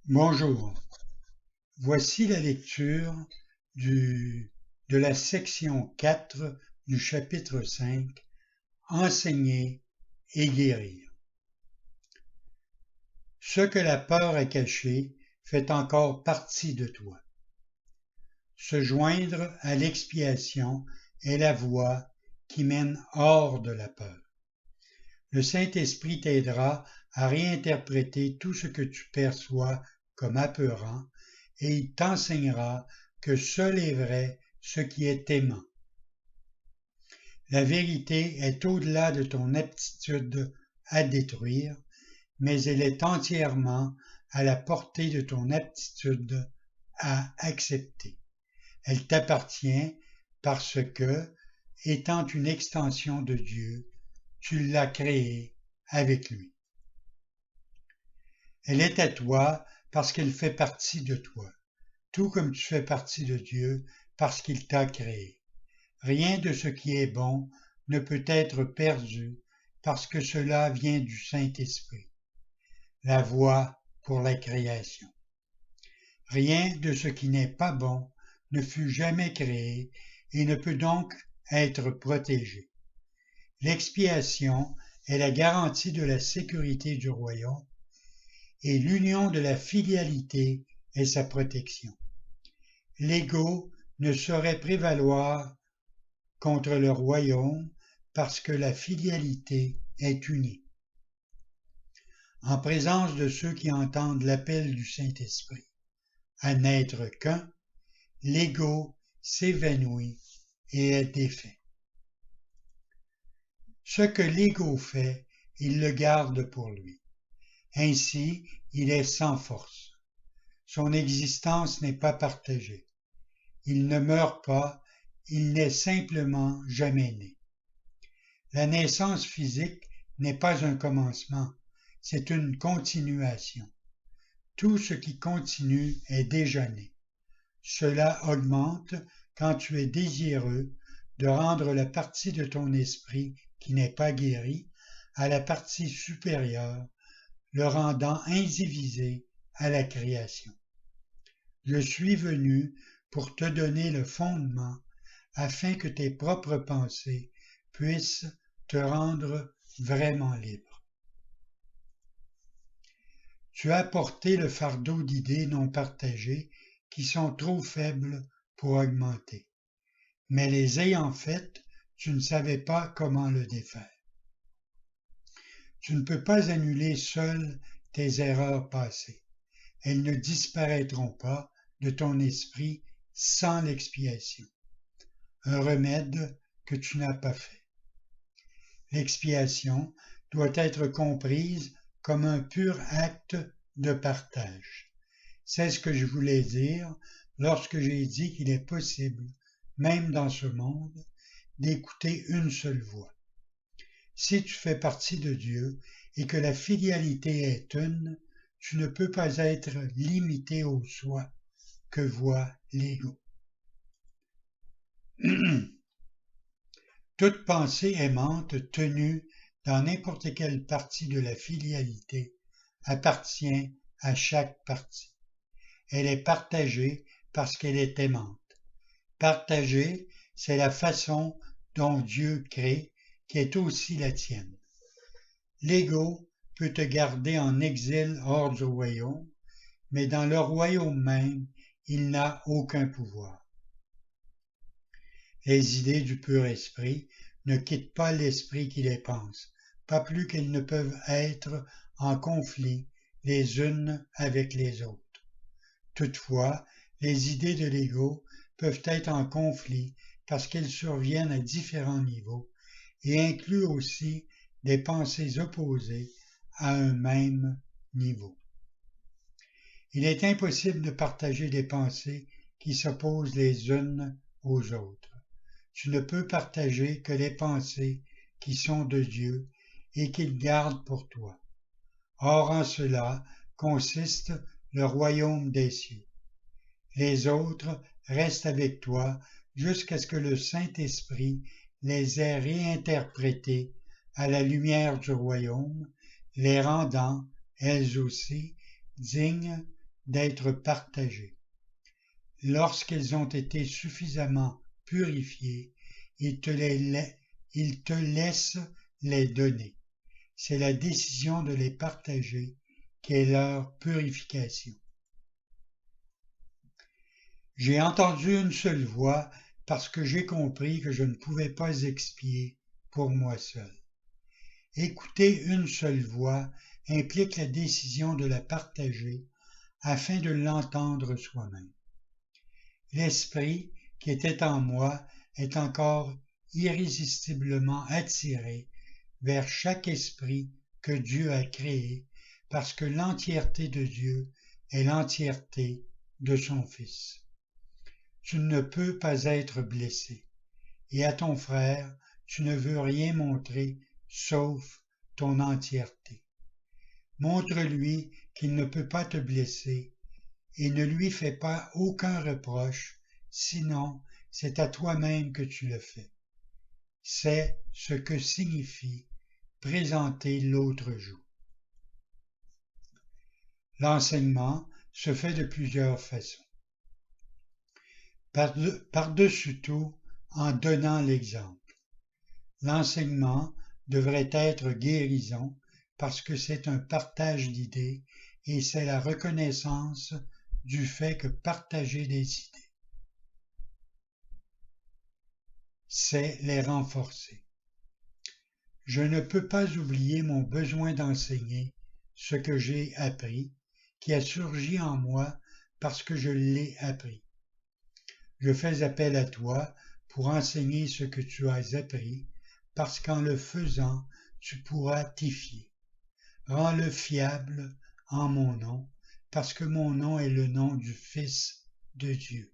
Bonjour, voici la lecture de la section 4 du chapitre 5, Enseigner et guérir. Ce que la peur a caché fait encore partie de toi. Se joindre à l'expiation est la voie qui mène hors de la peur. Le Saint-Esprit t'aidera à réinterpréter tout ce que tu perçois comme apeurant et il t'enseignera que seul est vrai ce qui est aimant. La vérité est au-delà de ton aptitude à détruire, mais elle est entièrement à la portée de ton aptitude à accepter. Elle t'appartient parce que, étant une extension de Dieu, tu l'as créée avec lui. Elle est à toi parce qu'elle fait partie de toi, tout comme tu fais partie de Dieu parce qu'il t'a créé. Rien de ce qui est bon ne peut être perdu parce que cela vient du Saint-Esprit, la voie pour la création. Rien de ce qui n'est pas bon ne fut jamais créé et ne peut donc être protégé. L'expiation est la garantie de la sécurité du royaume et l'union de la filialité est sa protection. L'ego ne saurait prévaloir contre le royaume parce que la filialité est unie. En présence de ceux qui entendent l'appel du Saint-Esprit à n'être qu'un, l'ego s'évanouit et est défait. Ce que l'ego fait, il le garde pour lui. Ainsi, il est sans force. Son existence n'est pas partagée. Il ne meurt pas, il n'est simplement jamais né. La naissance physique n'est pas un commencement, c'est une continuation. Tout ce qui continue est déjà né. Cela augmente quand tu es désireux de rendre la partie de ton esprit qui n'est pas guérie à la partie supérieure, le rendant indivisé à la création. Je suis venu pour te donner le fondement afin que tes propres pensées puissent te rendre vraiment libre. Tu as porté le fardeau d'idées non partagées qui sont trop faibles pour augmenter. Mais les ayant faites, tu ne savais pas comment le défaire. Tu ne peux pas annuler seul tes erreurs passées. Elles ne disparaîtront pas de ton esprit sans l'expiation. Un remède que tu n'as pas fait. L'expiation doit être comprise comme un pur acte de partage. C'est ce que je voulais dire lorsque j'ai dit qu'il est possible, même dans ce monde, d'écouter une seule voix. Si tu fais partie de Dieu et que la filialité est une, tu ne peux pas être limité au soi que voit l'ego. Toute pensée aimante tenue dans n'importe quelle partie de la filialité appartient à chaque partie. Elle est partagée parce qu'elle est aimante. Partager, c'est la façon dont Dieu crée, qui est aussi la tienne. L'ego peut te garder en exil hors du royaume, mais dans le royaume même, il n'a aucun pouvoir. Les idées du pur esprit ne quittent pas l'esprit qui les pense, pas plus qu'elles ne peuvent être en conflit les unes avec les autres. Toutefois, les idées de l'ego peuvent être en conflit parce qu'elles surviennent à différents niveaux et incluent aussi des pensées opposées à un même niveau. Il est impossible de partager des pensées qui s'opposent les unes aux autres. Tu ne peux partager que les pensées qui sont de Dieu et qu'il garde pour toi. Or, en cela consiste le royaume des cieux. Les autres restent avec toi jusqu'à ce que le Saint-Esprit les ait réinterprétés à la lumière du royaume, les rendant, elles aussi, dignes d'être partagées. Lorsqu'elles ont été suffisamment purifiées, il te laisse les donner. C'est la décision de les partager qui est leur purification. J'ai entendu une seule voix parce que j'ai compris que je ne pouvais pas expier pour moi seul. Écouter une seule voix implique la décision de la partager afin de l'entendre soi-même. L'esprit qui était en moi est encore irrésistiblement attiré vers chaque esprit que Dieu a créé parce que l'entièreté de Dieu est l'entièreté de son Fils. Tu ne peux pas être blessé, et à ton frère, tu ne veux rien montrer sauf ton entièreté. Montre-lui qu'il ne peut pas te blesser et ne lui fais pas aucun reproche, sinon c'est à toi-même que tu le fais. C'est ce que signifie présenter l'autre joue. L'enseignement se fait de plusieurs façons. Par-dessus tout, en donnant l'exemple. L'enseignement devrait être guérison parce que c'est un partage d'idées et c'est la reconnaissance du fait que partager des idées, c'est les renforcer. Je ne peux pas oublier mon besoin d'enseigner ce que j'ai appris, qui a surgi en moi parce que je l'ai appris. Je fais appel à toi pour enseigner ce que tu as appris, parce qu'en le faisant, tu pourras t'y fier. Rends-le fiable en mon nom, parce que mon nom est le nom du Fils de Dieu.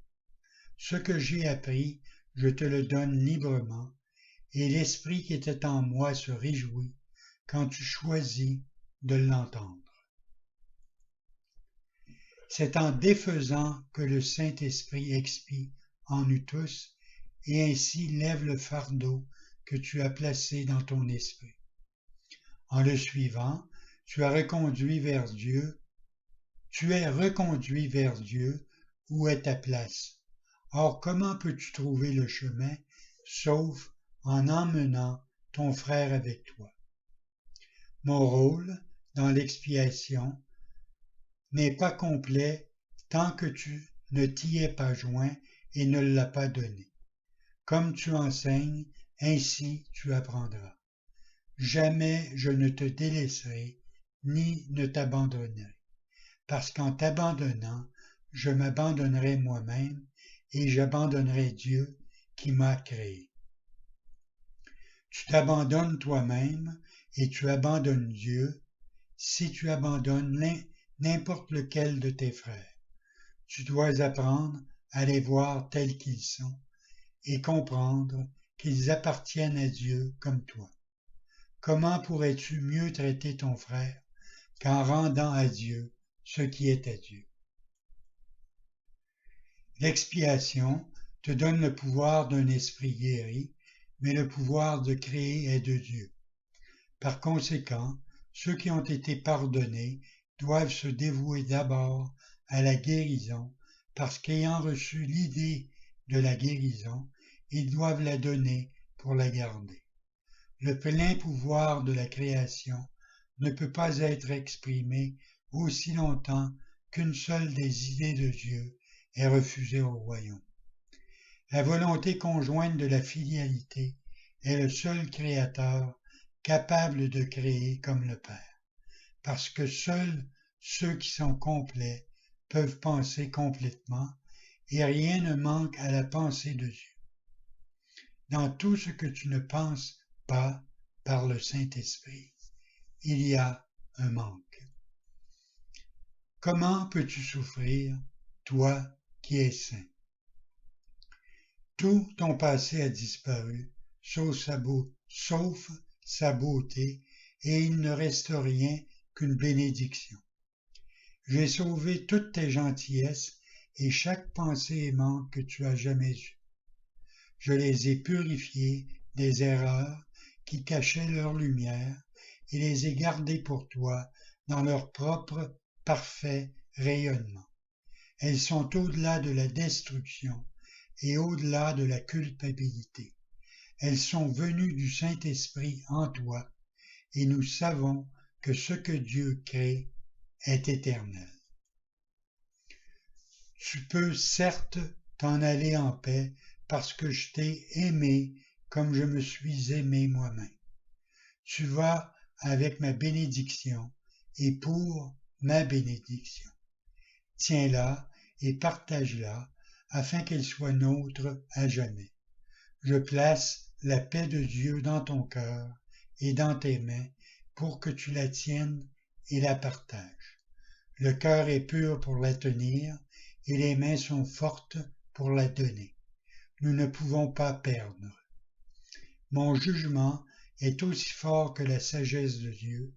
Ce que j'ai appris, je te le donne librement, et l'Esprit qui était en moi se réjouit quand tu choisis de l'entendre. C'est en défaisant que le Saint-Esprit expie en nous tous, et ainsi lève le fardeau que tu as placé dans ton esprit. En le suivant, tu es reconduit vers Dieu où est ta place. Or, comment peux-tu trouver le chemin, sauf en emmenant ton frère avec toi? Mon rôle dans l'expiation n'est pas complet tant que tu ne t'y es pas joint et ne l'as pas donné. Comme tu enseignes, ainsi tu apprendras. Jamais je ne te délaisserai, ni ne t'abandonnerai, parce qu'en t'abandonnant, je m'abandonnerai moi-même et j'abandonnerai Dieu qui m'a créé. Tu t'abandonnes toi-même et tu abandonnes Dieu si tu abandonnes n'importe lequel de tes frères. Tu dois apprendre à les voir tels qu'ils sont et comprendre qu'ils appartiennent à Dieu comme toi. Comment pourrais-tu mieux traiter ton frère qu'en rendant à Dieu ce qui est à Dieu? L'expiation te donne le pouvoir d'un esprit guéri, mais le pouvoir de créer est de Dieu. Par conséquent, ceux qui ont été pardonnés doivent se dévouer d'abord à la guérison, parce qu'ayant reçu l'idée de la guérison, ils doivent la donner pour la garder. Le plein pouvoir de la création ne peut pas être exprimé aussi longtemps qu'une seule des idées de Dieu est refusée au royaume. La volonté conjointe de la filialité est le seul créateur capable de créer comme le Père, parce que seuls ceux qui sont complets peuvent penser complètement et rien ne manque à la pensée de Dieu. Dans tout ce que tu ne penses pas par le Saint-Esprit, il y a un manque. Comment peux-tu souffrir, toi qui es saint? Tout ton passé a disparu, sauf sa beauté, et il ne reste rien qu'une bénédiction. J'ai sauvé toutes tes gentillesses et chaque pensée aimante que tu as jamais eue. Je les ai purifiées des erreurs qui cachaient leur lumière et les ai gardées pour toi dans leur propre, parfait rayonnement. Elles sont au-delà de la destruction et au-delà de la culpabilité. Elles sont venues du Saint-Esprit en toi, et nous savons que ce que Dieu crée est éternel. Tu peux certes t'en aller en paix parce que je t'ai aimé comme je me suis aimé moi-même. Tu vas avec ma bénédiction et pour ma bénédiction. Tiens-la et partage-la afin qu'elle soit nôtre à jamais. Je place la paix de Dieu dans ton cœur et dans tes mains pour que tu la tiennes et la partages. Le cœur est pur pour la tenir et les mains sont fortes pour la donner. Nous ne pouvons pas perdre. Mon jugement est aussi fort que la sagesse de Dieu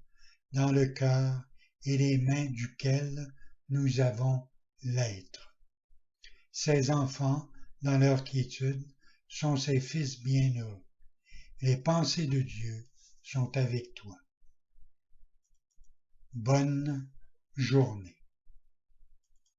dans le cœur et les mains duquel nous avons l'être. Ces enfants, dans leur quiétude, sont ses fils bienheureux. Les pensées de Dieu sont avec toi. Bonne journée.